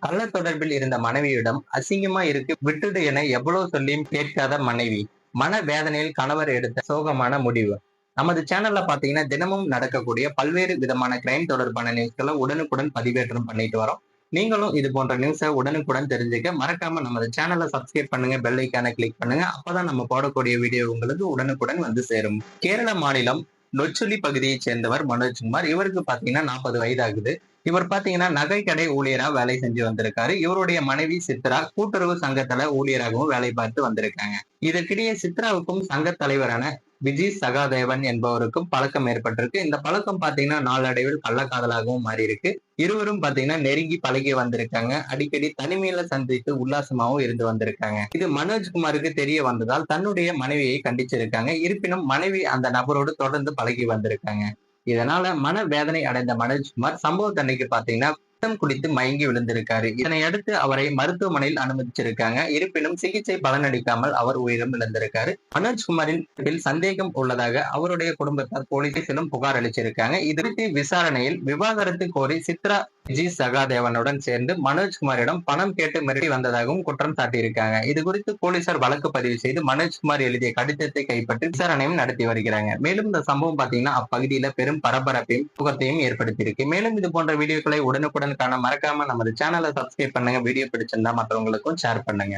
கள்ள தொடர்பில் இருந்த மனைவியிடம் அசிங்கமா இருக்கு விட்டுடு என எவ்வளவு சொல்லியும் கேட்காத மனைவி. மன வேதனையில் கணவர் எடுத்த சோகமான முடிவு. நமது சேனல்ல பாத்தீங்கன்னா தினமும் நடக்கக்கூடிய பல்வேறு விதமான கிரைம் தொடர்பான நியூஸ்களை உடனுக்குடன் பதிவேற்றம் பண்ணிட்டு வரோம். நீங்களும் இது போன்ற நியூஸை உடனுக்குடன் தெரிஞ்சுக்க மறக்காம நமது சேனலை சப்ஸ்கிரைப் பண்ணுங்க, பெல் ஐக்கானை கிளிக் பண்ணுங்க. அப்பதான் நம்ம போடக்கூடிய வீடியோ உங்களுக்கு உடனுக்குடன் வந்து சேரும். கேரள மாநிலம் நொச்சுலி பகுதியைச் சேர்ந்தவர் மனோஜ்குமார். இவருக்கு பாத்தீங்கன்னா 40 வயது ஆகுது. இவர் பாத்தீங்கன்னா நகை கடை ஊழியரா வேலை செஞ்சு வந்திருக்காரு. இவருடைய மனைவி சித்ரா கூட்டுறவு சங்கத்துல ஊழியராகவும் வேலை பார்த்து வந்திருக்காங்க. இதற்கிடையே சித்ராவுக்கும் சங்க தலைவரான விஜய் சகாதேவன் என்பவருக்கும் பழக்கம் ஏற்பட்டிருக்கு. இந்த பழக்கம் பாத்தீங்கன்னா நாளடைவில் கள்ளக்காதலாகவும் மாறி இருக்கு. இருவரும் பாத்தீங்கன்னா நெருங்கி பழகி வந்திருக்காங்க. அடிக்கடி தனிமையில சந்தித்து உல்லாசமாகவும் இருந்து வந்திருக்காங்க. இது மனோஜ்குமாருக்கு தெரிய வந்ததால் தன்னுடைய மனைவியை கண்டிச்சிருக்காங்க. இருப்பினும் மனைவி அந்த நபரோடு தொடர்ந்து பழகி வந்திருக்காங்க. இதனால மன வேதனை அடைந்த மனோஜ்குமார் சம்பவத்தன்னைக்கு பாத்தீங்கன்னா விஷம் குடித்து மயங்கி விழுந்திருக்காரு. இதனை அடுத்து அவரை மருத்துவமனையில் அனுமதிச்சிருக்காங்க. இருப்பினும் சிகிச்சை பலனளிக்காமல் அவர் உயிரும் இழந்திருக்காரு. மனோஜ்குமாரின் சந்தேகம் உள்ளதாக அவருடைய குடும்பத்தார் போலீசிலும் புகார் அளிச்சிருக்காங்க. இது குறித்து விசாரணையில் விவாகரத்து கோரி சித்ரா விஜய் சகாதேவனுடன் சேர்ந்து மனோஜ்குமாரிடம் பணம் கேட்டு மிரட்டி வந்ததாகவும் குற்றம் சாட்டியிருக்காங்க. இது குறித்து போலீசார் வழக்கு பதிவு செய்து மனோஜ்குமார் எழுதிய கடிதத்தை கைப்பற்றி விசாரணையும் நடத்தி வருகிறாங்க. மேலும் இந்த சம்பவம் பாத்தீங்கன்னா அப்பகுதியில பெரும் பரபரப்பையும் சுகத்தையும் ஏற்படுத்தியிருக்கு. மேலும் இது போன்ற வீடியோக்களை உடனுக்குடன் காண மறக்காம நமது சேனலை சப்ஸ்கிரைப் பண்ணுங்க. வீடியோ பிடிச்சிருந்தா மற்றவங்களுக்கும் ஷேர் பண்ணுங்க.